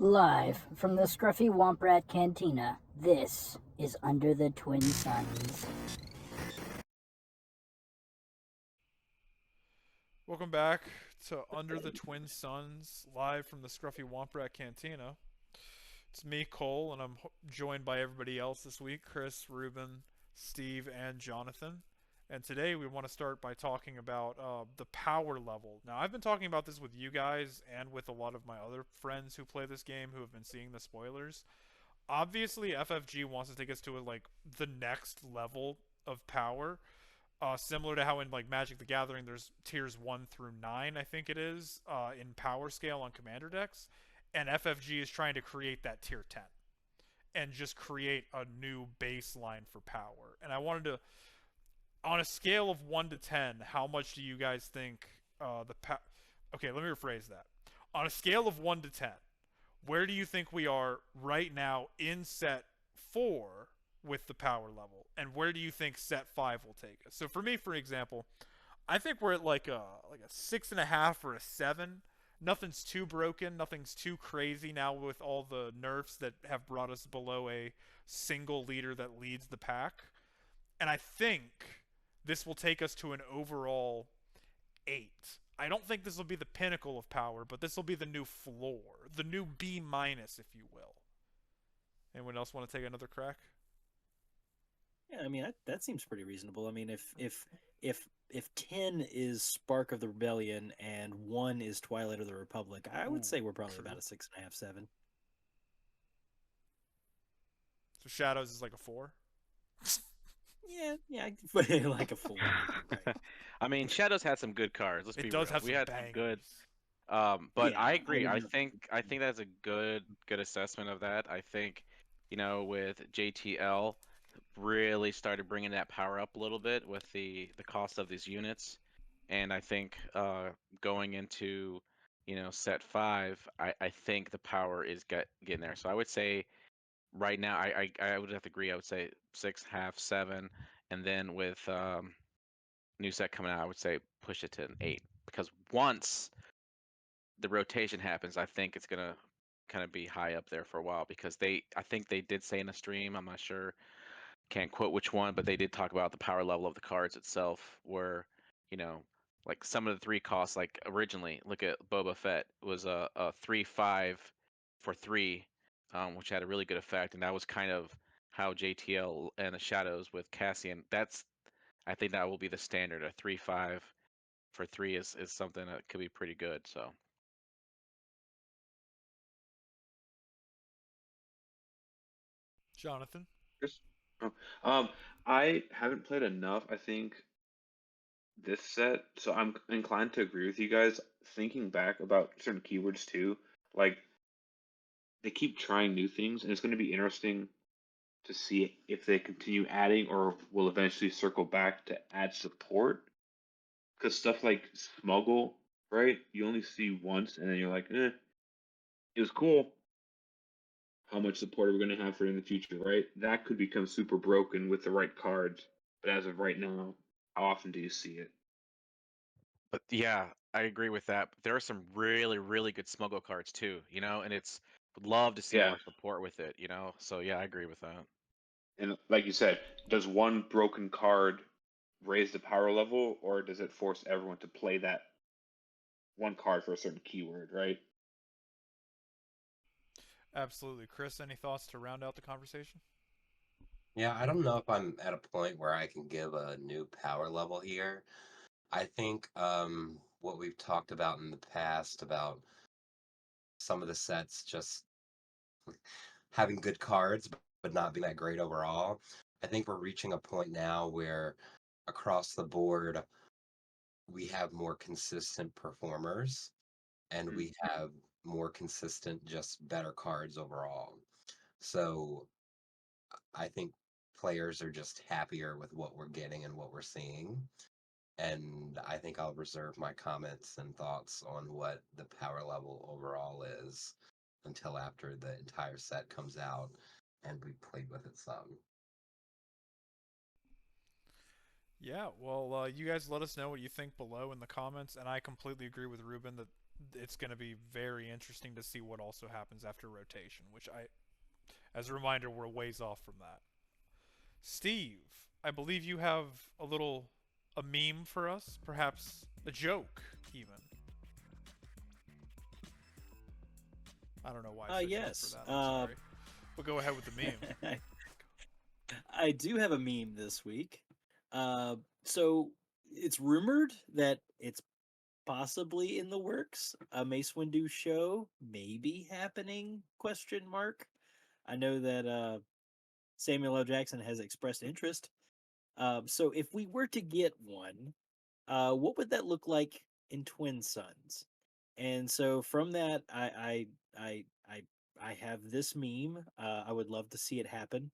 Live from the Scruffy Womp Rat Cantina, this is Under the Twin Suns. Welcome back to Under the Twin Suns, live from the Scruffy Womp Rat Cantina. It's me, Cole, and I'm joined by everybody else this week, Chris, Ruben, Steve, and Jonathan. And today we want to start by talking about the power level. Now, I've been talking about this with you guys and with a lot of my other friends who play this game who have been seeing the spoilers. Obviously, FFG wants to take us to the next level of power, similar to how in like Magic the Gathering there's tiers 1 through 9, I think it is, in power scale on commander decks, and FFG is trying to create that tier 10 and just create a new baseline for power. And I wanted to, on a scale of 1 to 10, how much do you guys think okay, let me rephrase that. On a scale of 1 to 10, where do you think we are right now in set 4 with the power level, and where do you think set 5 will take us? So for me, for example, I think we're at like a 6.5 or a 7. Nothing's too broken, nothing's too crazy now with all the nerfs that have brought us below a single leader that leads the pack. And I think this will take us to an overall 8. I don't think this will be the pinnacle of power, but this will be the new floor, the new B minus, if you will. Anyone else want to take another crack? Yeah, I mean that seems pretty reasonable. I mean, if 10 is Spark of the Rebellion and 1 is Twilight of the Republic, I would say we're probably true. about a 6.5, 7. So Shadows is like a 4. Yeah, I can put it like a 4. Right. I mean, Shadows had some good cards. Let's It be does real. have We some had some bangers. good. But Yeah, I agree. I I think that's a good assessment of that. I think, with JTL really started bringing that power up a little bit with the cost of these units, and I think going into set 5, I think the power is getting there. So I would say right now I would have to agree. I would say 6.5, 7, and then with new set coming out, I would say push it to an 8, because once the rotation happens, I think it's gonna kind of be high up there for a while, because I think they did say in a stream, I'm not sure, can't quote which one, but they did talk about the power level of the cards itself, where you know like some of the 3 costs, like originally look at Boba Fett was a 3/5 for 3, which had a really good effect, and that was kind of how JTL and the Shadows with Cassian. I think that will be the standard. A 3/5 for 3 is something that could be pretty good. So Jonathan? Chris? Oh, um, I haven't played enough, I think, this set, so I'm inclined to agree with you guys. Thinking back about certain keywords too, like they keep trying new things, and it's going to be interesting to see if they continue adding or will eventually circle back to add support. Because stuff like smuggle, right? You only see once, and then you're like, it was cool. How much support are we going to have for it in the future, right? That could become super broken with the right cards. But as of right now, how often do you see it? but yeah, I agree with that. But there are some really good smuggle cards too, and it's would love to see Yeah. more support with it. So yeah, I agree with that. And like you said, does one broken card raise the power level, or does it force everyone to play that one card for a certain keyword, right? Absolutely. Chris, any thoughts to round out the conversation? Yeah, I don't know if I'm at a point where I can give a new power level here. I think what we've talked about in the past about some of the sets just having good cards but not being that great overall. I think we're reaching a point now where across the board we have more consistent performers and Mm. we have more consistent, just better cards overall. So I think players are just happier with what we're getting and what we're seeing. And I think I'll reserve my comments and thoughts on what the power level overall is until after the entire set comes out and we played with it some. Yeah, well, you guys let us know what you think below in the comments, and I completely agree with Ruben that it's going to be very interesting to see what also happens after rotation, which as a reminder, we're ways off from that. Steve, I believe you have a meme for us, perhaps a joke, even. I don't know why I said joke for Yes. that. I'm sorry. But go ahead with the meme. I do have a meme this week. So it's rumored that it's possibly in the works. A Mace Windu show maybe happening? Question mark. I know that Samuel L. Jackson has expressed interest. So if we were to get one, what would that look like in Twin Suns? And so from that, I have this meme. I would love to see it happen.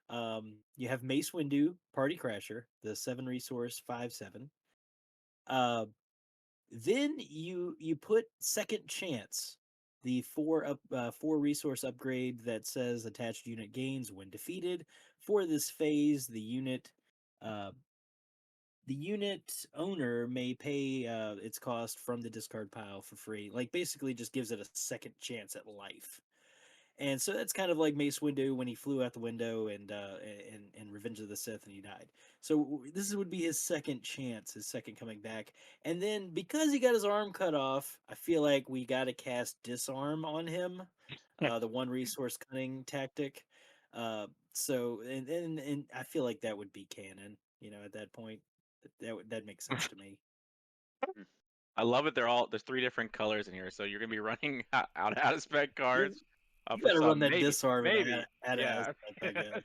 You have Mace Windu, Party Crasher, the 7 resource 5/7. Uh, then you put Second Chance, the 4 resource upgrade that says attached unit gains when defeated. For this phase, uh, the unit owner may pay its cost from the discard pile for free. Like basically, just gives it a second chance at life. And so that's kind of like Mace Windu when he flew out the window and Revenge of the Sith and he died. So this would be his second chance, his second coming back. And then because he got his arm cut off, I feel like we got to cast Disarm on him, the 1 resource cutting tactic. And I feel like that would be canon. At that point, that makes sense to me. I love it. There's 3 different colors in here, so you're gonna be running out of spec You, cards. you For got to run some, that maybe, Disarm maybe, at yeah. aspect, I guess.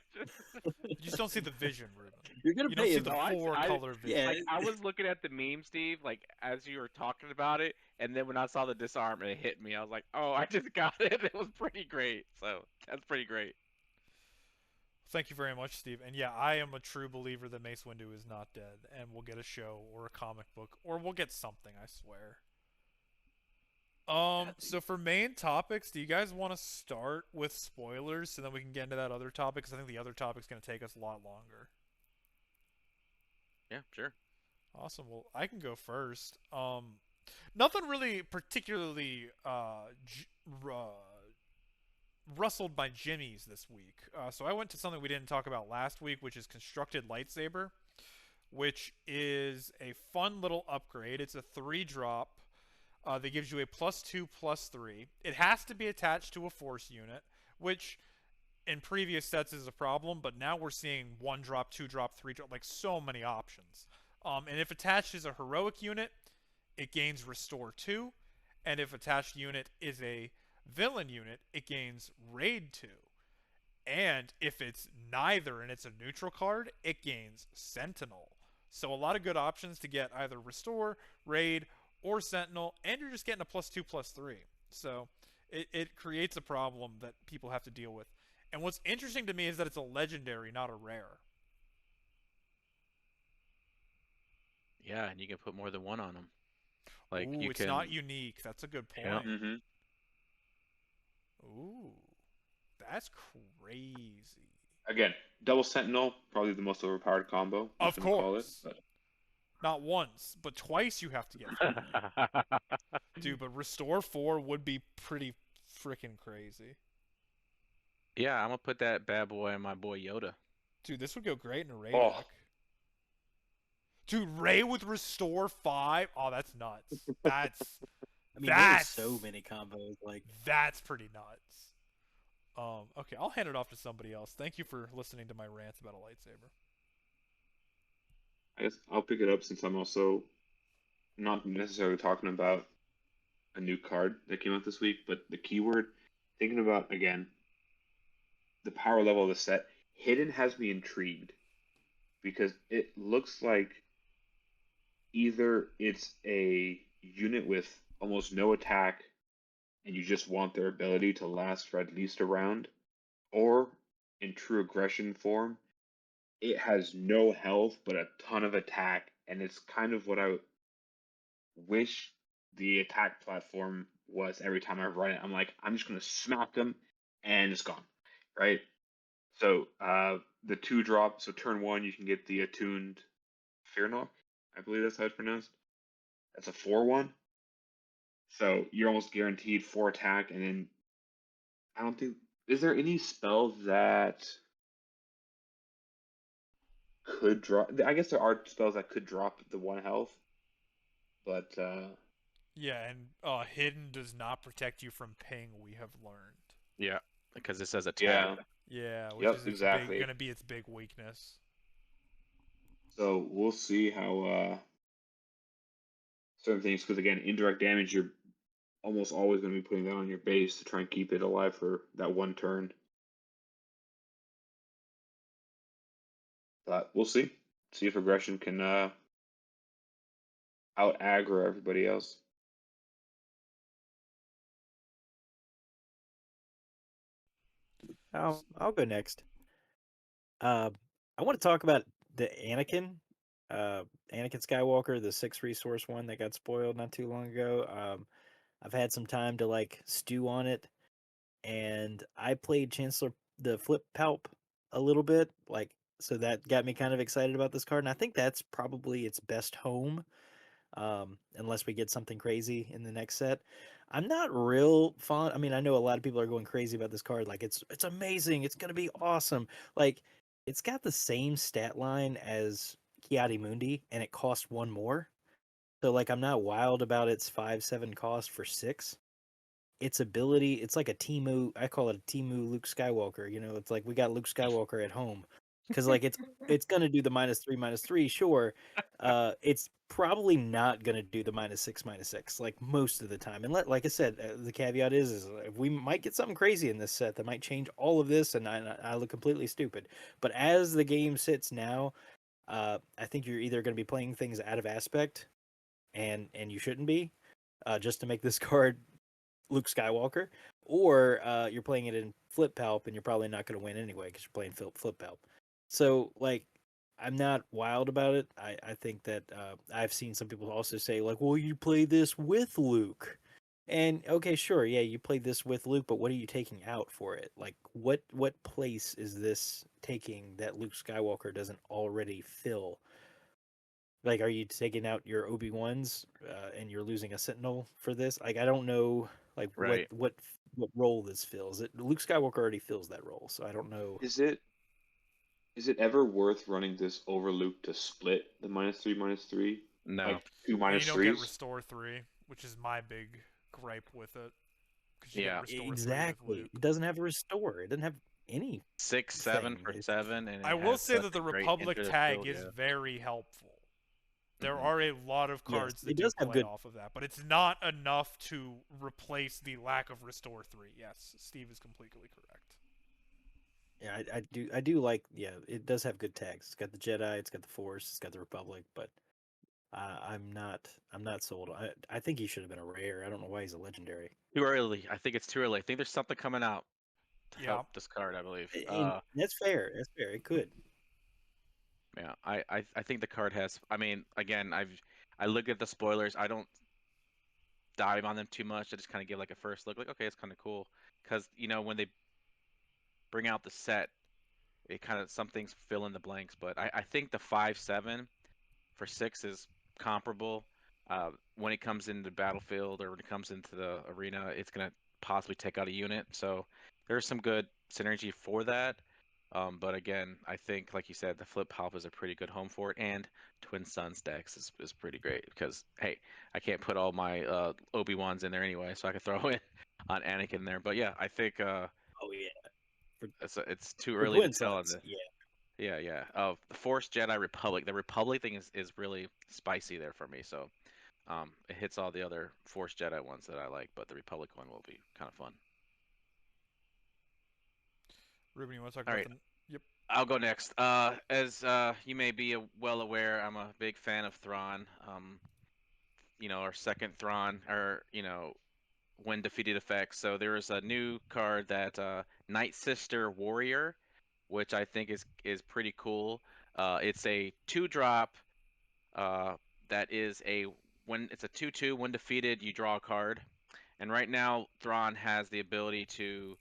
You just don't see the vision, Ruben. You're gonna You don't pay see him. the No, four-color vision. Yeah. like I was looking at the meme, Steve, like as you were talking about it, and then when I saw the disarm, it hit me. I was like, oh, I just got it. It was pretty great. So that's pretty great. Thank you very much, Steve. And yeah, I am a true believer that Mace Windu is not dead, and we'll get a show or a comic book, or we'll get something, I swear. So for main topics, do you guys want to start with spoilers so then we can get into that other topic? Because I think the other topic's going to take us a lot longer. Yeah, sure. Awesome. Well, I can go first. Nothing really particularly rustled my jimmies this week. So I went to something we didn't talk about last week, which is Constructed Lightsaber, which is a fun little upgrade. It's a 3-drop that gives you a +2/+3. It has to be attached to a Force unit, which in previous sets is a problem, but now we're seeing 1-drop, 2-drop, 3-drop, like so many options. And if attached is a heroic unit, it gains Restore 2, and if attached unit is a villain unit, it gains Raid 2. And if it's neither and it's a neutral card, it gains Sentinel. So a lot of good options to get either Restore, Raid, or Sentinel, and you're just getting a +2/+3. So it creates a problem that people have to deal with. And what's interesting to me is that it's a legendary, not a rare. Yeah, and you can put more than one on them. Like Ooh, you it's can. not unique. That's a good point. Yeah. Mm-hmm. Ooh, that's crazy. Again, double sentinel, probably the most overpowered combo. Of I'm gonna call it, course. but Not once, but twice you have to get 3. Dude, but Restore 4 would be pretty freaking crazy. Yeah, I'm gonna put that bad boy in my boy Yoda. Dude, this would go great in a Ray Oh. deck. Dude, Ray with Restore 5? Oh, that's nuts. That's I mean, That's- there's so many combos. Like, that's pretty nuts. Okay, I'll hand it off to somebody else. Thank you for listening to my rant about a lightsaber. I guess I'll pick it up since I'm also not necessarily talking about a new card that came out this week, but the keyword, thinking about again, the power level of the set, Hidden has me intrigued because it looks like either it's a unit with almost no attack and you just want their ability to last for at least a round, or in true aggression form, it has no health but a ton of attack, and it's kind of what I wish the attack platform was every time I run it. I'm like, I'm just gonna smack them and it's gone. Right? So the 2-drop, so turn 1 you can get the attuned Fear Knock, I believe that's how it's pronounced. That's a 4/1. So you're almost guaranteed 4 attack, and then I don't think is there any spell that could drop. I guess there are spells that could drop the 1 health, but Yeah, and hidden does not protect you from ping. We have learned. Yeah, because it says attack. yeah, Yeah, which yep, is its exactly. gonna be its big weakness. So we'll see how certain things, because again, indirect damage, you're almost always going to be putting that on your base to try and keep it alive for that 1 turn. But we'll see. See if aggression can out aggro everybody else. I'll go next. I want to talk about the Anakin, Anakin Skywalker, the 6 resource one that got spoiled not too long ago. I've had some time to like stew on it, and I played Chancellor the Flip Palp a little bit, like so that got me kind of excited about this card, and I think that's probably its best home, unless we get something crazy in the next set. I'm not real fond. I mean, I know a lot of people are going crazy about this card. Like, it's amazing. It's gonna be awesome. Like, it's got the same stat line as Kiadi Mundi, and it costs 1 more. So, like, I'm not wild about its 5/7 cost for 6. Its ability, it's like a Timu. I call it a Timu Luke Skywalker. You know, it's like we got Luke Skywalker at home, because like it's gonna do the -3/-3, sure. It's probably not gonna do the -6/-6 like most of the time. And like I said, the caveat is we might get something crazy in this set that might change all of this, and I look completely stupid. But as the game sits now, I think you're either going to be playing things out of aspect, and you shouldn't be, just to make this card Luke Skywalker, or you're playing it in Flip Palp, and you're probably not going to win anyway because you're playing Flip Palp. So, like, I'm not wild about it. I think that I've seen some people also say, like, well, you play this with Luke. And okay, sure, yeah, you played this with Luke, but what are you taking out for it? Like, what place is this taking that Luke Skywalker doesn't already fill? Like, are you taking out your Obi-Wans, and you're losing a Sentinel for this? Like, I don't know, like Right. what role this fills. Luke Skywalker already fills that role, so I don't know. Is it ever worth running this over Luke to split the -3/-3? No. Like 2 And you don't get -3s? restore 3, which is my big gripe with it. Because you Yeah. get restore 3 with Exactly. Luke. It doesn't have a restore. It doesn't have any 6/7 for It's 7, and I it will has say such that the a great Republic enter the tag field. is Yeah. very helpful. There Mhm. are a lot of yes, cards it that do does have play good. off of that, but it's not enough to replace the lack of restore 3. Yes, Steve is completely correct. Yeah, I do like. Yeah, it does have good tags. It's got the Jedi. It's got the Force. It's got the Republic. But I'm not sold. I think he should have been a rare. I don't know why he's a legendary. Too early. I think it's too early. I think there's something coming out to Yeah. help this card, I believe. And that's fair. That's fair. It could. Yeah, I think the card has. I mean, again, I look at the spoilers. I don't dive on them too much. I just kind of give like a first look, like okay, it's kind of cool, because when they bring out the set, it kind of some things fill in the blanks. But I think the 5/7 for 6 is comparable. When it comes into the battlefield or when it comes into the arena, it's gonna possibly take out a unit. So there's some good synergy for that. But again, I think, like you said, the Flip Hop is a pretty good home for it, and Twin Suns decks is pretty great because hey, I can't put all my Obi-Wans in there anyway, so I can throw in on Anakin there. But yeah, I think Oh yeah. For it's too for early to Twin tell on Suns. this. Yeah. Yeah, yeah. The Force Jedi Republic. The Republic thing is really spicy there for me. So it hits all the other Force Jedi ones that I like, but the Republic one will be kind of fun. Ruben, you want to talk All about right, the? Yep. I'll go next. As you may be well aware, I'm a big fan of Thrawn. Our second Thrawn, or when defeated effects. So there is a new card that Night Sister Warrior, which I think is pretty cool. It's a 2-drop. Uh, that is when it's a 2/2. When defeated, you draw a card. And right now, Thrawn has the ability to,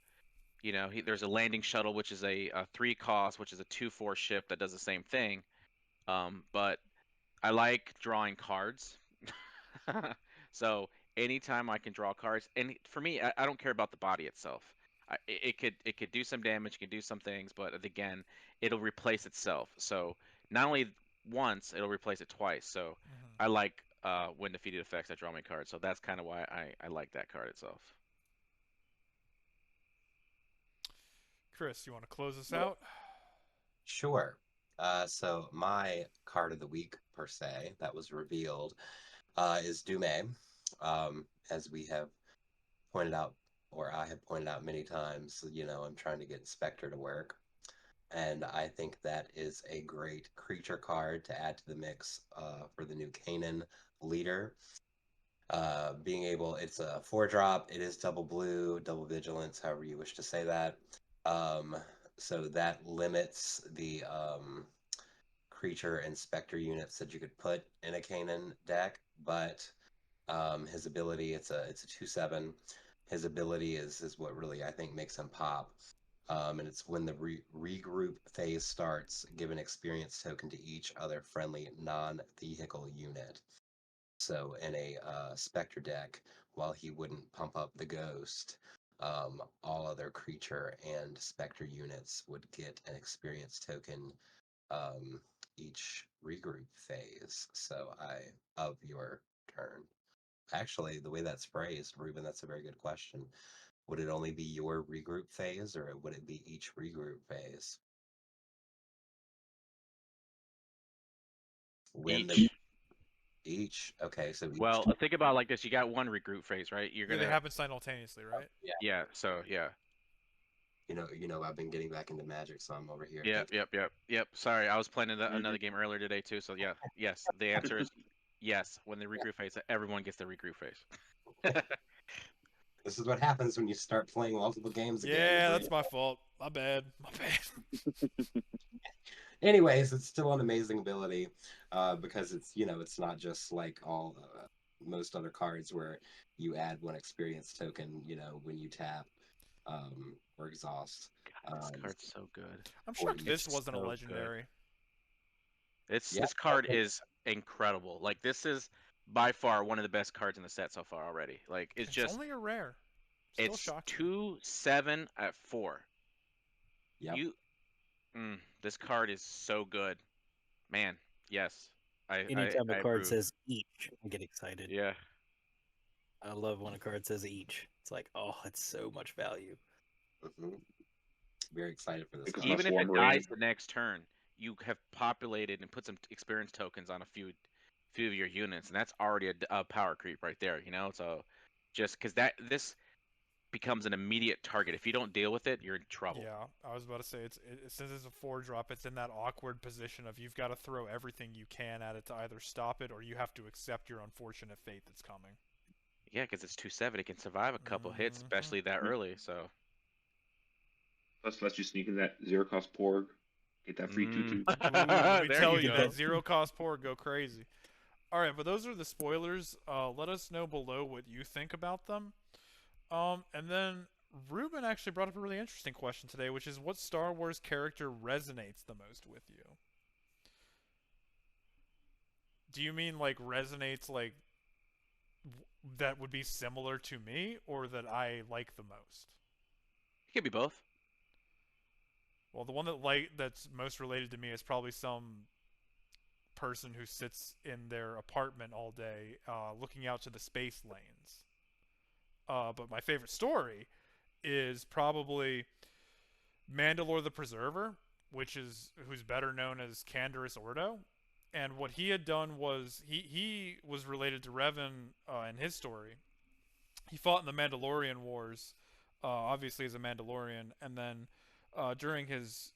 there's a landing shuttle, which is a 3 cost, which is a 2/4 ship that does the same thing. But I like drawing cards. So anytime I can draw cards, and for me, I don't care about the body itself. It could do some damage, it can do some things, but again, it'll replace itself. So not only once, it'll replace it twice. So Mhm. I like when defeated effects, I draw my card. So that's kind of why I like that card itself. Chris, you want to close us out? Sure. So my card of the week, per se, that was revealed, is Dume. As we have pointed out, or I have pointed out many times, I'm trying to get Spectre to work. And I think that is a great creature card to add to the mix for the new Canaan leader. It's a 4-drop, it is double blue, double vigilance, however you wish to say that. Um, so that limits the creature and specter units that you could put in a Canaan deck, but his ability, it's a 2/7. His ability is what really I think makes him pop. And it's when the regroup phase starts, give an experience token to each other friendly non-vehicle unit. So in a Spectre deck, while he wouldn't pump up the Ghost, all other creature and Spectre units would get an experience token um, each regroup phase. So of your turn. Actually, the way that's phrased, Ruben, that's a very good question. Would it only be your regroup phase, or would it be each regroup phase? When the Each. each, okay, so each. Well, think about it like this: you got one regroup phase, right? You're Yeah, they gonna, happen simultaneously, right? Yeah, yeah. So yeah, I've been getting back into Magic, so I'm over here yep, thinking. yep, yep, yep. Sorry, I was playing Mhm. another game earlier today too. So yeah, yes. The answer is yes. When the regroup phase, everyone gets the regroup phase. This is what happens when you start playing multiple games again. Yeah, that's my fault. My bad. My bad. Anyways, it's still an amazing ability because it's not just like all most other cards where you add one experience token, when you tap or exhaust. God, this card's so good. I'm Or shocked you, this It's wasn't a so good. legendary. yeah, This card is incredible. Like this is by far one of the best cards in the set so far already. Like it's It's just only a rare. Still it's shocks me. 2/7 at 4. yep. You this card is so good. Man, yes. Anytime a I card approve. says each, I get excited. Yeah. I love when a card says each. It's like, oh, it's so much value. hmm Very excited for this Because card. my Even if Swarm it dies Marine. the next turn, you have populated and put some experience tokens on a few of your units, and that's already a power creep right there, So just because this becomes an immediate target. If you don't deal with it, you're in trouble. Yeah, I was about to say since it's a 4-drop, it's in that awkward position of you've got to throw everything you can at it to either stop it or you have to accept your unfortunate fate that's coming. Yeah, because it's 2/7, it can survive a couple hits, Hmm especially that early. So. Plus, lets you sneak in that 0-cost Porg. Get that free 2/2. Ooh, let me There tell you you, Get go. that zero cost pour go crazy. All right, but those are the spoilers. Let us know below what you think about them. And then Ruben actually brought up a really interesting question today, which is what Star Wars character resonates the most with you? Do you mean like resonates like that would be similar to me, or that I like the most? It could be both. Well, the one that's most related to me is probably some person who sits in their apartment all day, looking out to the space lanes. But my favorite story is probably Mandalore the Preserver, who's better known as Canderous Ordo. And what he had done was he was related to Revan in his story. He fought in the Mandalorian Wars, obviously as a Mandalorian, and then during his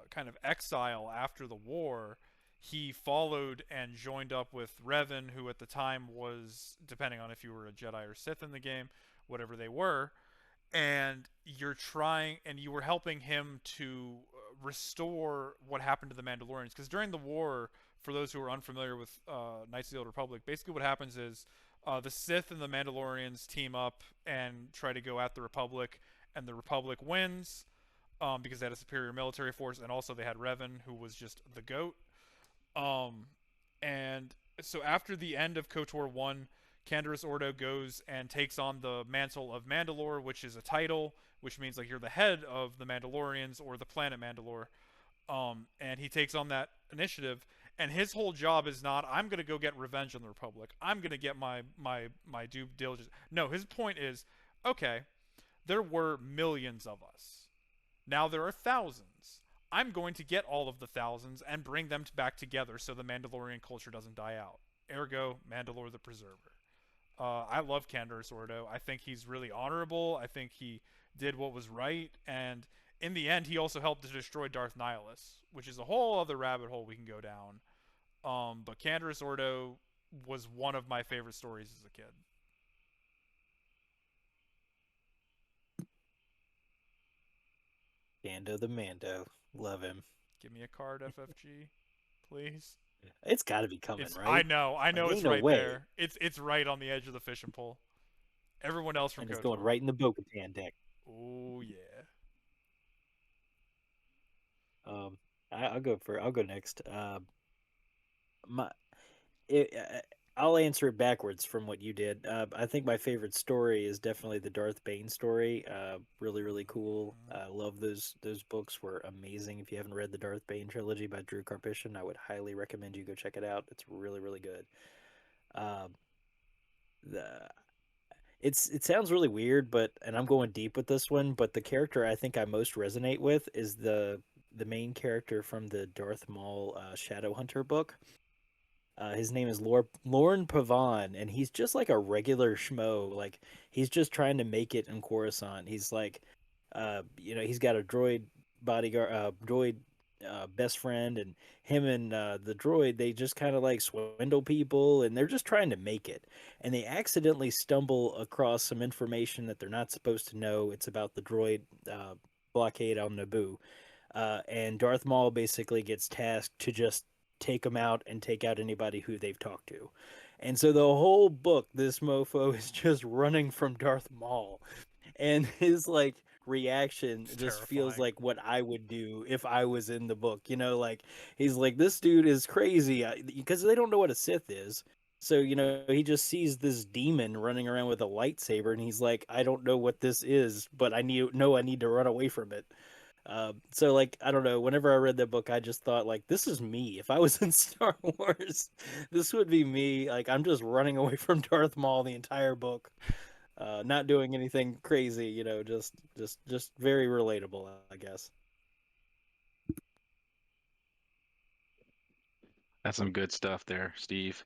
kind of exile after the war, he followed and joined up with Revan, who at the time was, depending on if you were a Jedi or Sith in the game, whatever they were, and you were helping him to restore what happened to the Mandalorians. Because during the war, for those who are unfamiliar with Knights of the Old Republic, basically what happens is the Sith and the Mandalorians team up and try to go at the Republic, and the Republic wins because they had a superior military force, and also they had Revan, who was just the goat. Um, and so after the end of KOTOR 1, Canderous Ordo goes and takes on the mantle of Mandalore, which is a title, which means like you're the head of the Mandalorians or the planet Mandalore. And he takes on that initiative, and his whole job is not I'm gonna go get revenge on the Republic. I'm gonna get my due diligence. No, his point is, okay, there were millions of us. Now there are thousands. I'm going to get all of the thousands and bring them back together so the Mandalorian culture doesn't die out. Ergo, Mandalore the Preserver. I love Canderous Ordo. I think he's really honorable. I think he did what was right, and in the end, he also helped to destroy Darth Nihilus, which is a whole other rabbit hole we can go down. But Canderous Ordo was one of my favorite stories as a kid. Gando the Mando. Love him. Give me a card, FFG, please. It's got to be coming, It's right? I know Like, it's ain't no right way. there. It's right on the edge of the fishing pole. Everyone else from And it's Coach going World. right in the Bo-Katan deck. Oh yeah. I'll go next. My it, I'll answer it backwards from what you did. I think my favorite story is definitely the Darth Bane story. Really cool. Love those books were amazing. If you haven't read the Darth Bane trilogy by Drew Karpyshyn, I would highly recommend you go check it out. It's really good. Um, the it sounds really weird, but and I'm going deep with this one, but the character I think I most resonate with is the main character from the Darth Maul Shadowhunter book. His name is Lorne Pavan, and he's just like a regular schmo. Like he's just trying to make it in Coruscant. He's like, he's got a droid bodyguard, droid best friend, and him and the droid they just kind of like swindle people, and they're just trying to make it. And they accidentally stumble across some information that they're not supposed to know. It's about the droid blockade on Naboo, and Darth Maul basically gets tasked to just take them out and take out anybody who they've talked to. And so the whole book, this mofo is just running from Darth Maul, and his like reaction It's just feels terrifying. like what I would do if I was in the book. Like he's like, this dude is crazy because they don't know what a Sith is. So he just sees this demon running around with a lightsaber, and he's like, I don't know what this is, but I need to run away from it. So like I don't know. Whenever I read that book, I just thought like this is me. If I was in Star Wars, this would be me. Like I'm just running away from Darth Maul the entire book, not doing anything crazy. Just very relatable, I guess. That's some good stuff there, Steve.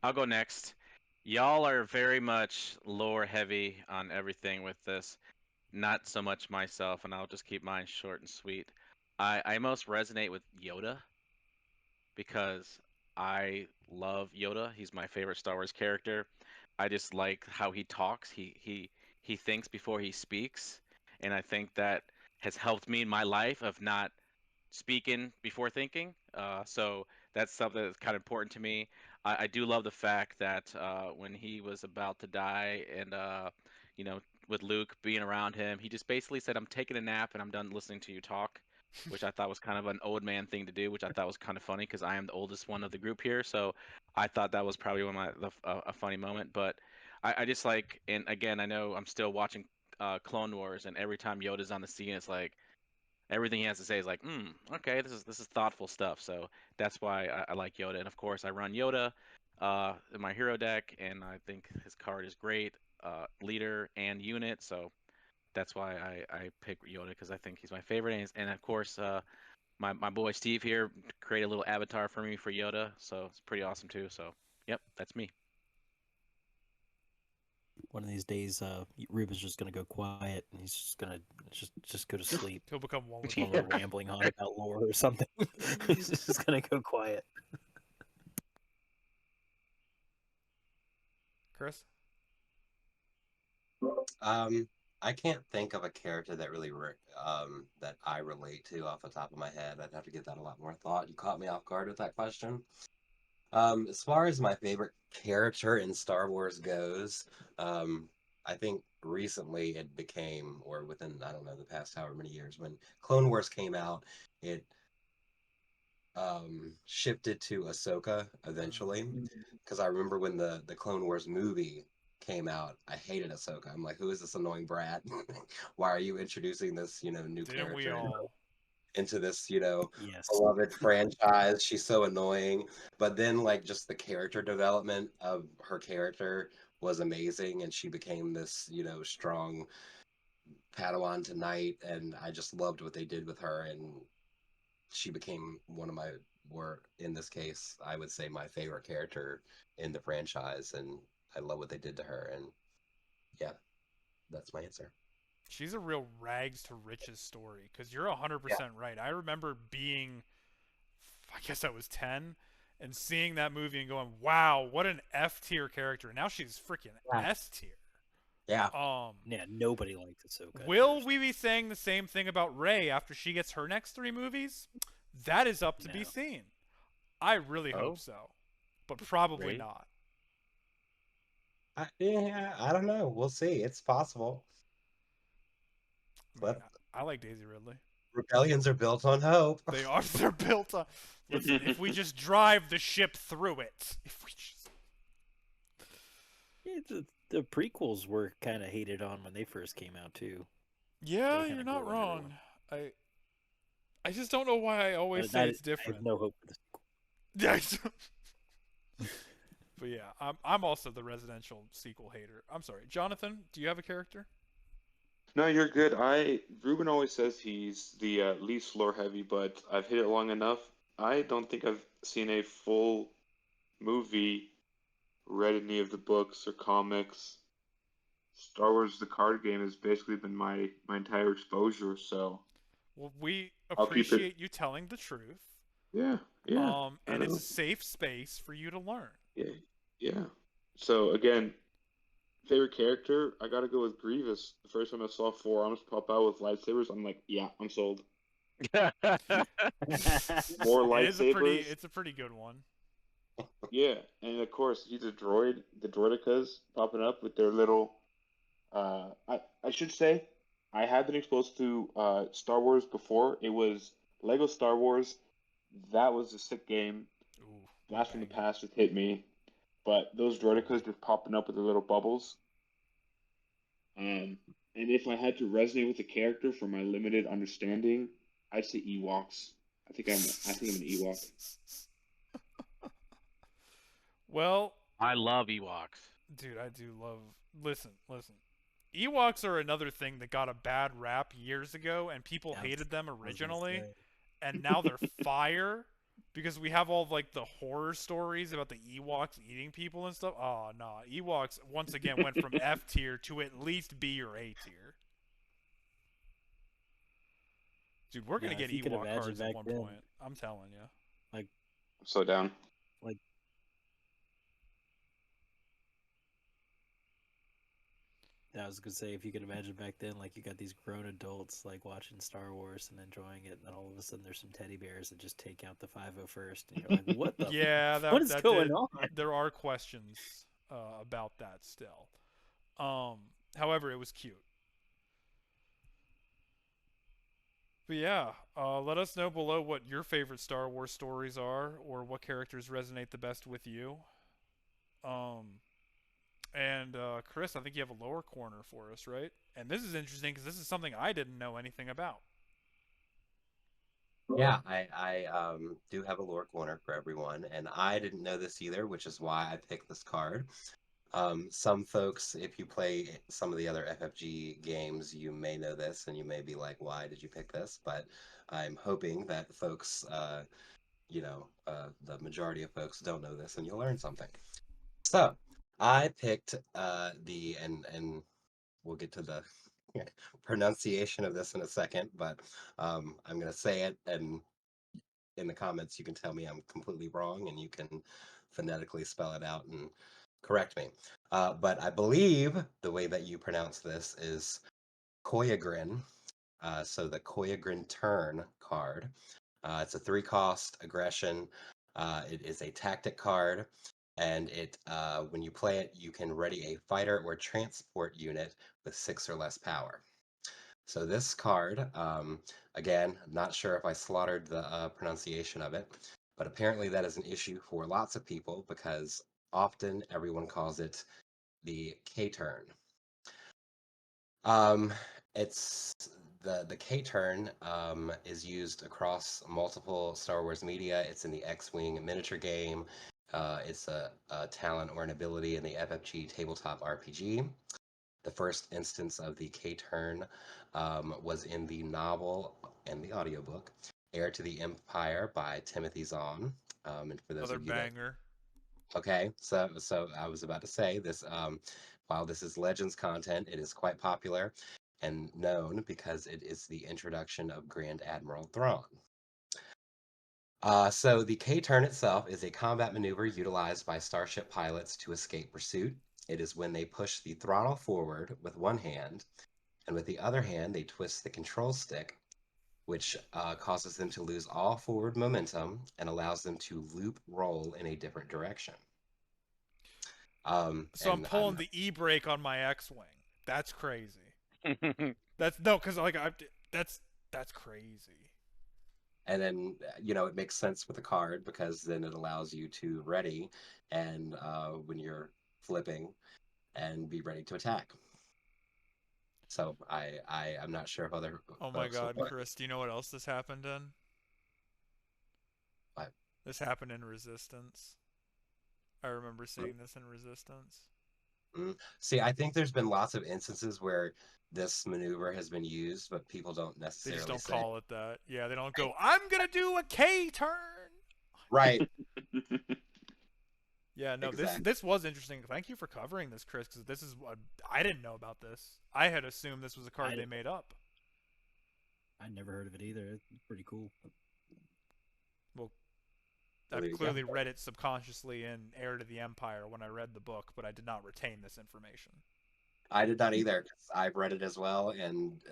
I'll go next. Y'all are very much lore heavy on everything with this. Not so much myself, and I'll just keep mine short and sweet. I most resonate with Yoda because I love Yoda. He's my favorite Star Wars character. I just like how he talks. He thinks before he speaks, and I think that has helped me in my life of not speaking before thinking. So that's something that's kind of important to me. I do love the fact that when he was about to die and, you know, with Luke being around him, he just basically said, I'm taking a nap and I'm done listening to you talk, which I thought was kind of an old man thing to do, which I thought was kind of funny because I am the oldest one of the group here. So I thought that was probably one of a funny moment. But I just like, and again, I know I'm still watching Clone Wars, and every time Yoda's on the scene, it's like, everything he has to say is like, okay, this is thoughtful stuff. So that's why I like Yoda. And of course, I run Yoda in my hero deck, and I think his card is great, leader and unit. So that's why I pick Yoda because I think he's my favorite. And of course, my boy Steve here created a little avatar for me for Yoda, so it's pretty awesome too. So yep, that's me. One of these days, Ruben's just gonna go quiet, and he's just gonna just go to sleep He'll become one with the while we're force. rambling on about lore or something. He's just gonna go quiet. Chris? Um, I can't think of a character that that I relate to off the top of my head. I'd have to give that a lot more thought. You caught me off guard with that question. As far as my favorite character in Star Wars goes, I think recently it became, or within, I don't know, the past however many years, when Clone Wars came out, it shifted to Ahsoka eventually, Mm. because I remember when the Clone Wars movie came out, I hated Ahsoka. I'm like, who is this annoying brat? Why are you introducing this, new Didn't we character all? into this, Yes. beloved franchise? She's so annoying. But then, like, just the character development of her character was amazing, and she became this, strong Padawan tonight, and I just loved what they did with her, and she became one of my, or in this case, I would say my favorite character in the franchise, and I love what they did to her, and yeah, that's my answer. She's a real rags to riches story because you're 100% right. I remember being, I guess I was 10, and seeing that movie and going, "Wow, what an F tier character!" And now she's freaking Yeah. S tier. Yeah. Yeah, nobody liked Ahsoka. Will we be saying the same thing about Rey after she gets her next 3 movies? That is up to be No. seen. I really hope Oh. so, but probably Rey? not. Yeah, I don't know. We'll see. It's possible. I mean, But I like Daisy Ridley. rebellions are built on hope. They are. They're built on. Listen, if we just drive the ship through it, if we just. Yeah, the prequels were kind of hated on when they first came out too. Yeah, They you're kinda not grew under wrong. one. I just don't know why I always But say I it's have different. no hope for the sequel. Yeah. But yeah, I'm also the residential sequel hater. I'm sorry, Jonathan. Do you have a character? No, you're good. Ruben always says he's the least lore heavy, but I've hit it long enough. I don't think I've seen a full movie, read any of the books or comics. Star Wars the card game has basically been my entire exposure, so Well, we I'll keep it. appreciate you telling the truth. Yeah, yeah, I And it's a know. safe space for you to learn. Yeah, yeah. So again, favorite character, I gotta go with Grievous. The first time I saw four arms pop out with lightsabers, I'm like, yeah, I'm sold. More lightsabers, It's a pretty good one. yeah. And of course, he's a droid. The droidicas popping up with their little. I should say, I have been exposed to Star Wars before. It was Lego Star Wars. That was a sick game. Ooh, Blast from the banger. Past just hit me. But those droidicas just popping up with their little bubbles. And if I had to resonate with the character from my limited understanding, I'd say Ewoks. I think I'm an Ewok. Well, I love Ewoks. dude, I do love. Listen. Ewoks are another thing that got a bad rap years ago, and people Yeah, hated them I was gonna originally, say. and now they're fire because we have all like the horror stories about the Ewoks eating people and stuff. Oh no, Ewoks once again went from F tier to at least B or A tier. Dude, we're gonna Yeah, get if you could Ewok imagine cards at back one then, point. I'm telling you. like I'm so down. like I was gonna say, if you could imagine back then, like you got these grown adults like watching Star Wars and enjoying it, and then all of a sudden there's some teddy bears that just take out the 501st, and you're like, what the? Yeah, What is that going did. on? There are questions about that still. However, it was cute. But yeah, let us know below what your favorite Star Wars stories are, or what characters resonate the best with you. Um, and Chris, I think you have a lower corner for us, right? And this is interesting because this is something I didn't know anything about. Yeah, I do have a lore corner for everyone, and I didn't know this either, which is why I picked this card. Some folks, if you play some of the other FFG games, you may know this, and you may be like, "Why did you pick this?" But I'm hoping that folks, the majority of folks don't know this, and you'll learn something. So, I picked and we'll get to the pronunciation of this in a second, but I'm gonna say it, and in the comments you can tell me I'm completely wrong, and you can phonetically spell it out and correct me. But I believe the way that you pronounce this is Koyagrin. So the Koyagrin Turn card. It's a 3-cost aggression. It is a tactic card, and when you play it, you can ready a fighter or transport unit with 6 or less power. So this card, again, not sure if I slaughtered the pronunciation of it, but apparently that is an issue for lots of people because often everyone calls it the K turn. Um, it's the K turn is used across multiple Star Wars media. It's in the X-Wing miniature game. It's a talent or an ability in the FFG tabletop RPG. The first instance of the K turn was in the novel and the audiobook Heir to the Empire by Timothy Zahn. And for those Another of you that banger. okay, so I was about to say this. While this is Legends content, it is quite popular and known because it is the introduction of Grand Admiral Thrawn. So the K-turn itself is a combat maneuver utilized by starship pilots to escape pursuit. It is when they push the throttle forward with one hand, and with the other hand they twist the control stick, which causes them to lose all forward momentum and allows them to loop roll in a different direction. So I'm And pulling the e-brake on my X-wing. That's crazy. Mhm. That's no, because like that's crazy. and then it makes sense with a card because then it allows you to ready and when you're flipping and be ready to attack. So I'm not sure if other Oh my folks will God, play. Chris, do you know what else this happened in? But, This happened in Resistance. I remember seeing this in Resistance. see, I think there's been lots of instances where this maneuver has been used, but people don't They just necessarily don't say call it that. Yeah, they don't go, I'm gonna do a K turn. right. Yeah, no, this Exactly. this was interesting. Thank you for covering this, Chris, because this is what I didn't know about this. I had assumed this was a card they made up. I never heard of it either. It's pretty cool. Well, Well, I've there you go. clearly read it subconsciously in Heir to the Empire when I read the book, but I did not retain this information. I did not either. 'Cause I've read it as well and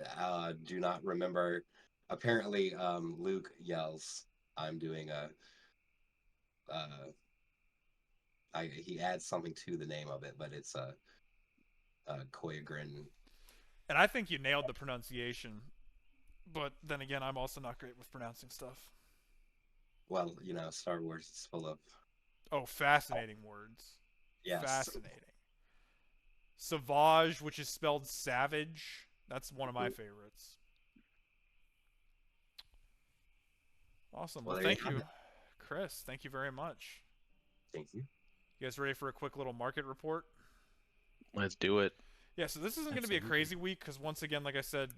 do not remember. Apparently, Luke yells, "I'm doing a." Uh, he adds something to the name of it, but it's a Koyagrin. And I think you nailed the pronunciation, but then again, I'm also not great with pronouncing stuff. Well, Star Wars is full of Oh, fascinating words. yes. Fascinating. Sauvage, which is spelled savage. That's one of my favorites. Awesome. Well, Well, there you thank have you, it. Chris. Thank you very much. Thank you. You guys ready for a quick little market report? Let's do it. Yeah, so this isn't going to be a Absolutely. crazy week because, once again, like I said,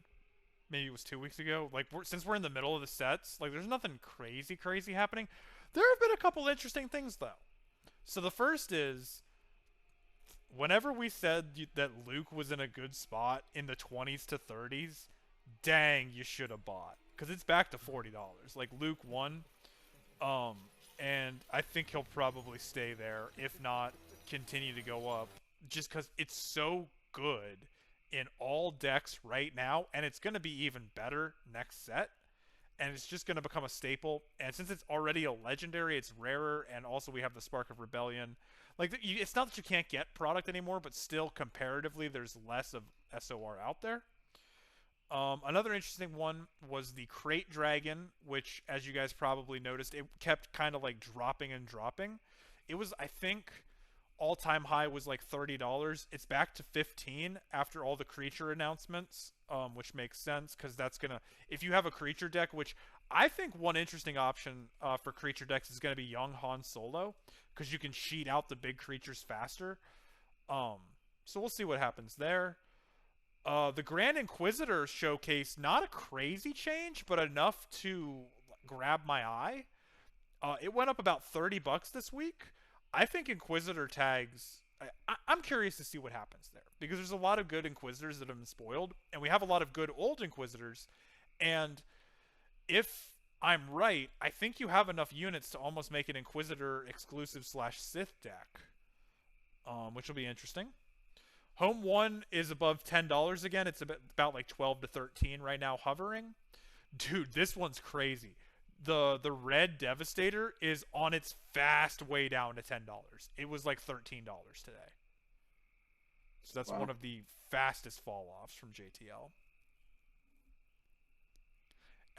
maybe it was 2 weeks ago. Like, since we're in the middle of the sets, like, there's nothing crazy happening. There have been a couple interesting things, though. So the first is, whenever we said that Luke was in a good spot in the 20s to 30s, dang, you should have bought. Because it's back to $40. Like, Luke won. And I think he'll probably stay there, if not continue to go up, just because it's so good in all decks right now, and it's going to be even better next set, and it's just going to become a staple. And since it's already a legendary, it's rarer, and also we have the Spark of Rebellion. Like, it's not that you can't get product anymore, but still, comparatively, there's less of SOR out there. Another interesting one was the Crate Dragon, which, as you guys probably noticed, it kept kind of like dropping and dropping. It was, I think, all-time high was like $30. It's back to 15 after all the creature announcements, which makes sense because that's gonna, if you have a creature deck, which I think one interesting option for creature decks is gonna be Young Han Solo, because you can sheet out the big creatures faster. So we'll see what happens there. The Grand Inquisitor showcase, not a crazy change, but enough to grab my eye. It went up about $30 this week. I think Inquisitor tags. I'm curious to see what happens there because there's a lot of good Inquisitors that have been spoiled, and we have a lot of good old Inquisitors. And if I'm right, I think you have enough units to almost make an Inquisitor exclusive / Sith deck, which will be interesting. Home 1 is above $10 again. It's about like 12 to 13 right now, hovering. Dude, this one's crazy. The red Devastator is on its fast way down to $10. It was like $13 today. So that's Wow. one of the fastest fall offs from JTL.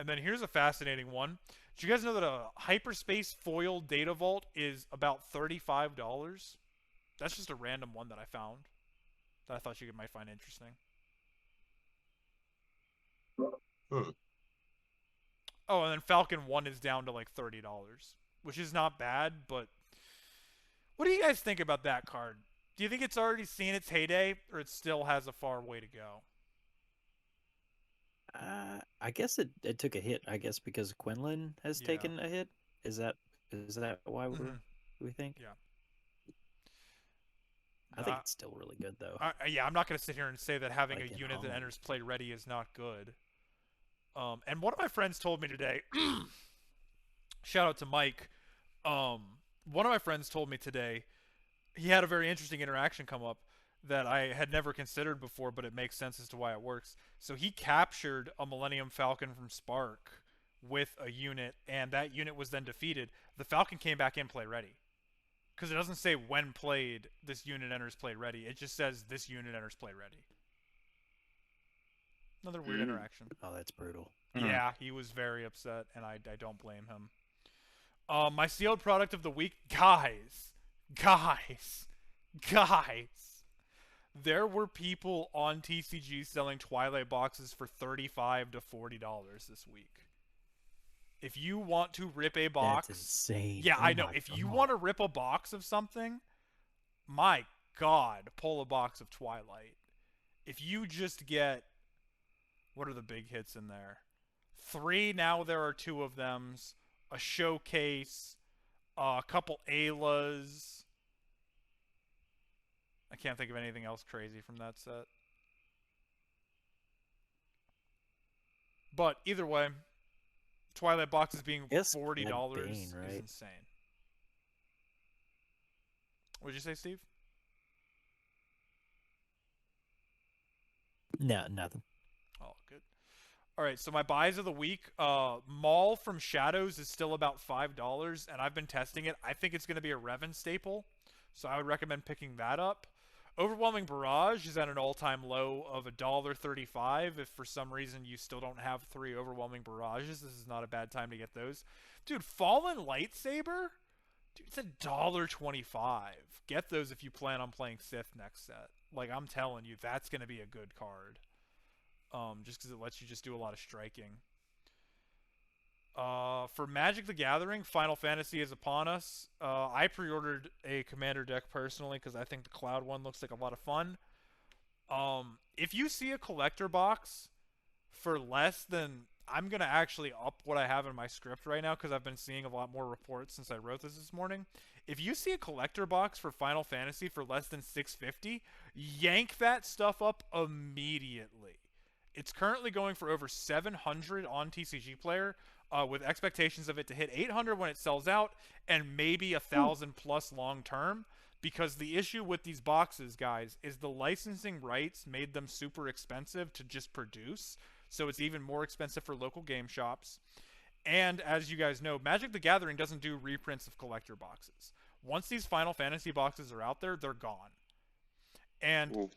And then here's a fascinating one. Did you guys know that a hyperspace foil data vault is about $35? That's just a random one that I found that I thought you might find interesting. Oh, and then Falcon 1 is down to like $30, which is not bad, but what do you guys think about that card? Do you think it's already seen its heyday, or it still has a far way to go? I guess it took a hit. I guess because Quinlan has Yeah. taken a hit. Is that why Mhm. we think? Yeah. I think it's still really good though. Yeah, I'm not going to sit here and say that having Like a in unit that Holland. enters play ready is not good. And one of my friends told me today, shout out to Mike, one of my friends told me today, he had a very interesting interaction come up that I had never considered before, but it makes sense as to why it works. So he captured a Millennium Falcon from Spark with a unit, and that unit was then defeated. The Falcon came back in play ready. Because it doesn't say when played, this unit enters play ready. It just says this unit enters play ready. Another weird interaction. Oh, that's brutal. Yeah, he was very upset, and I don't blame him. My sealed product of the week, guys. There were people on TCG selling Twilight boxes for $35 to $40 this week. If you want to rip a box, That's insane. yeah, Oh I know. my If you God. want to rip a box of something, my God, pull a box of Twilight. If you just get, what are the big hits in there? 3, now there are 2 of them. A showcase, a couple Aylas. I can't think of anything else crazy from that set. But either way, Twilight boxes being $40 Bane, is right? insane. What'd you say, Steve? No, nothing. Oh, good. All right, so my buys of the week, Maul from Shadows is still about $5, and I've been testing it. I think it's going to be a Revan staple, so I would recommend picking that up. Overwhelming Barrage is at an all-time low of $1.35. If for some reason you still don't have 3 Overwhelming Barrages, this is not a bad time to get those. Dude, Fallen Lightsaber? Dude, it's $1.25. Get those if you plan on playing Sith next set. Like, I'm telling you, that's going to be a good card. Just because it lets you just do a lot of striking. For Magic the Gathering, Final Fantasy is upon us. I pre-ordered a Commander deck personally because I think the Cloud one looks like a lot of fun. If you see a collector box for less than... I'm going to actually up what I have in my script right now because I've been seeing a lot more reports since I wrote this morning. If you see a collector box for Final Fantasy for less than $650, yank that stuff up immediately. It's currently going for over 700 on TCG Player, with expectations of it to hit 800 when it sells out, and maybe 1,000 plus long term. Because the issue with these boxes, guys, is the licensing rights made them super expensive to just produce, so it's even more expensive for local game shops. And as you guys know, Magic the Gathering doesn't do reprints of collector boxes. Once these Final Fantasy boxes are out there, they're gone. And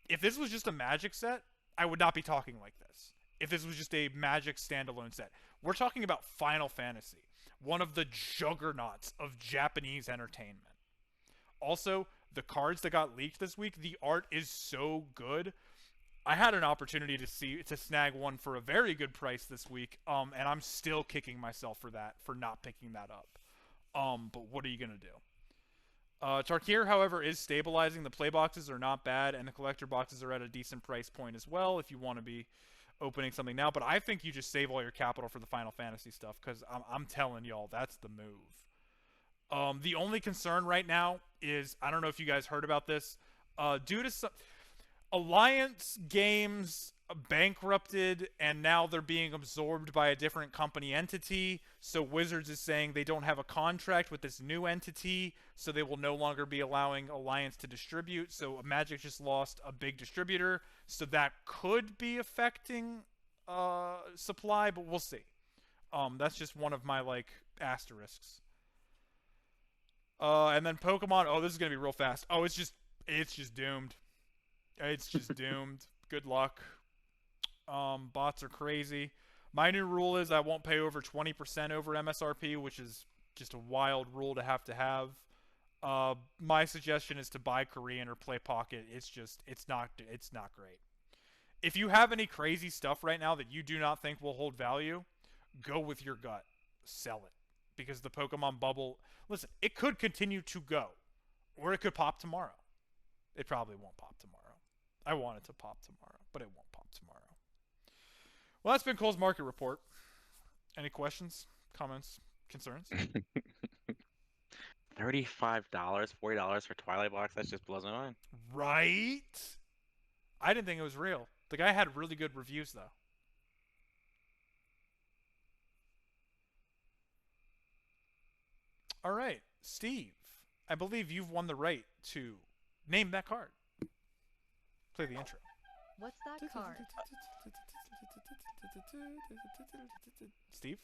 if this was just a Magic set, I would not be talking like this. If this was just a Magic standalone set. We're talking about Final Fantasy, one of the juggernauts of Japanese entertainment. Also, the cards that got leaked this week, the art is so good. I had an opportunity to snag one for a very good price this week, and I'm still kicking myself for not picking that up. But what are you gonna do? Tarkir, however, is stabilizing. The play boxes are not bad, and the collector boxes are at a decent price point as well if you want to be opening something now. But I think you just save all your capital for the Final Fantasy stuff, because I'm telling y'all, that's the move. The only concern right now is, I don't know if you guys heard about this, due to some... Alliance Games bankrupted, and now they're being absorbed by a different company entity. So Wizards is saying they don't have a contract with this new entity, so they will no longer be allowing Alliance to distribute. So Magic just lost a big distributor, so that could be affecting supply, but we'll see. That's just one of my asterisks. And then Pokemon. Oh, this is gonna be real fast. Oh, it's just doomed. It's just doomed. Good luck. Bots are crazy. My new rule is I won't pay over 20% over MSRP, which is just a wild rule to have. My suggestion is to buy Korean or play Pocket. It's not great. If you have any crazy stuff right now that you do not think will hold value, go with your gut. Sell it. Because the Pokemon bubble, listen, it could continue to go. Or it could pop tomorrow. It probably won't pop tomorrow. I want it to pop tomorrow, but it won't pop tomorrow. Well, that's been Cole's market report. Any questions, comments, concerns? $35, $40 for Twilight Box. That just blows my mind. Right? I didn't think it was real. The guy had really good reviews, though. All right, Steve. I believe you've won the right to name that card. Play the intro. What's that card? Steve?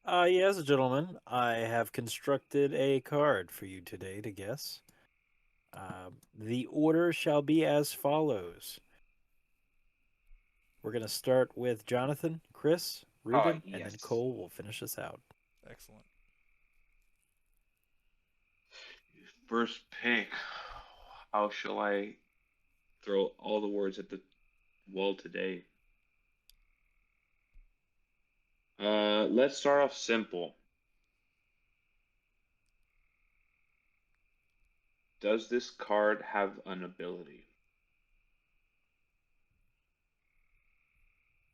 Yes, gentlemen, I have constructed a card for you today to guess. The order shall be as follows. We're going to start with Jonathan, Chris, Ruben, and then yes. Cole will finish us out. Excellent. First pick. How shall I throw all the words at the wall today? Let's start off simple. Does this card have an ability?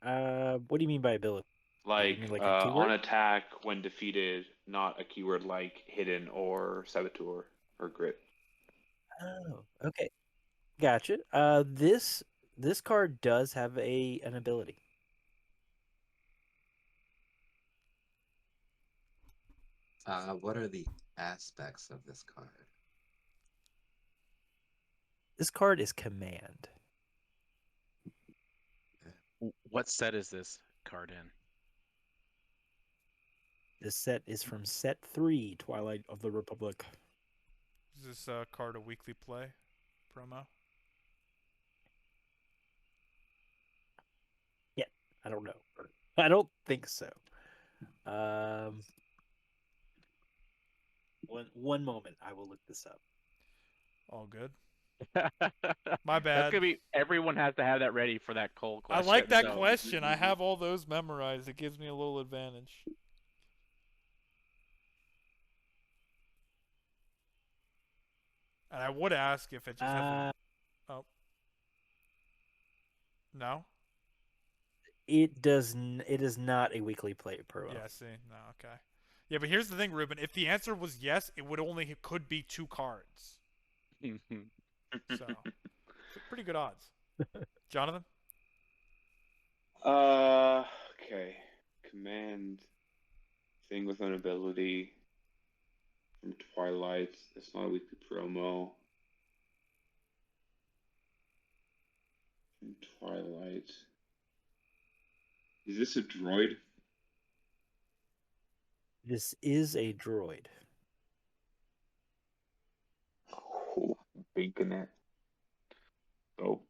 What do you mean by ability? Like, mean like a keyword? on attack, when defeated, not a keyword like hidden or saboteur or grit. Oh, okay. Gotcha. This card does have an ability. What are the aspects of this card? This card is command. What set is this card in? This set is from set 3, Twilight of the Republic. Is this card a weekly play promo? Yeah, I don't know. I don't think so. One moment, I will look this up. All good. My bad. That's gonna be. Everyone has to have that ready for that Cole I question. like that so- question. I have all those memorized. It gives me a little advantage. And I would ask if it just has. Oh. No? It is not a weekly play promo. Yeah, see. No, okay. Yeah, but here's the thing, Ruben. If the answer was yes, it would only could be 2 cards. So, pretty good odds. Jonathan? Okay. Command thing with an ability from Twilight. It's not a weekly promo. From Twilight. Is this a droid? This is a droid. Oh, bacon it. Oh.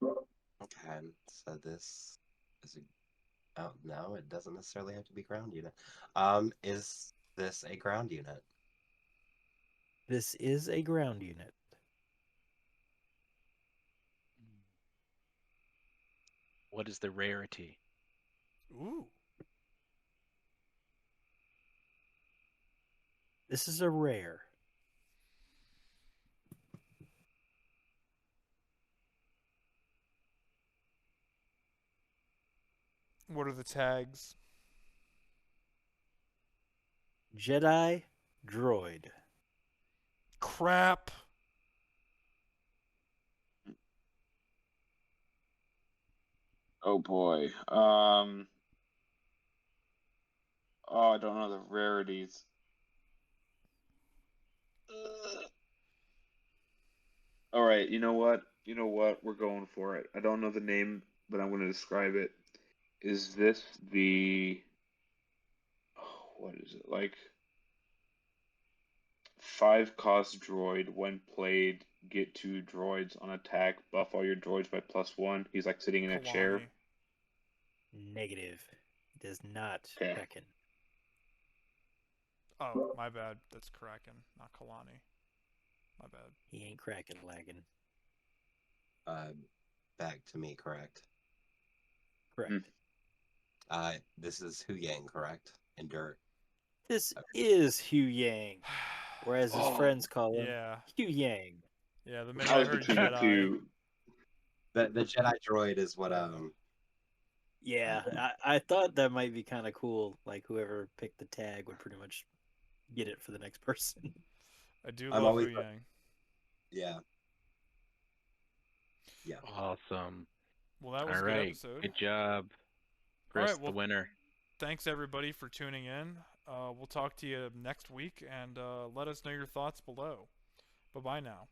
Okay, so this is a... Oh, no, it doesn't necessarily have to be ground unit. Is this a ground unit? This is a ground unit. What is the rarity? Ooh. This is a rare. What are the tags? Jedi droid. Crap. Oh boy. Oh, I don't know the rarities. All right, you know what? You know what? We're going for it. I don't know the name, but I'm going to describe it. Is this the... Oh, what is it? Like 5 cost droid. When played, get 2 droids on attack. Buff all your droids by +1. He's like sitting in a chair. Kalani. Negative. Does not Okay. Kraken. Oh, my bad. That's Kraken, not Kalani. My bad. He ain't Kraken lagging. Back to me, correct? Correct. This is Hu Yang, correct? And Dirt. This is Hu Yang, or as his Oh, friends call him, Yeah. Hu Yang. Yeah, the minute I I was heard between Jedi, 2. The Jedi droid is what Yeah, I thought that might be kind of cool. Like whoever picked the tag would pretty much get it for the next person. I do I'm love always- Hu Yang. yeah. Yeah. Awesome. Well, that was All a good right. episode. Good job, Chris, Alright, well, the winner. Thanks everybody for tuning in. We'll talk to you next week, and let us know your thoughts below. Bye-bye now.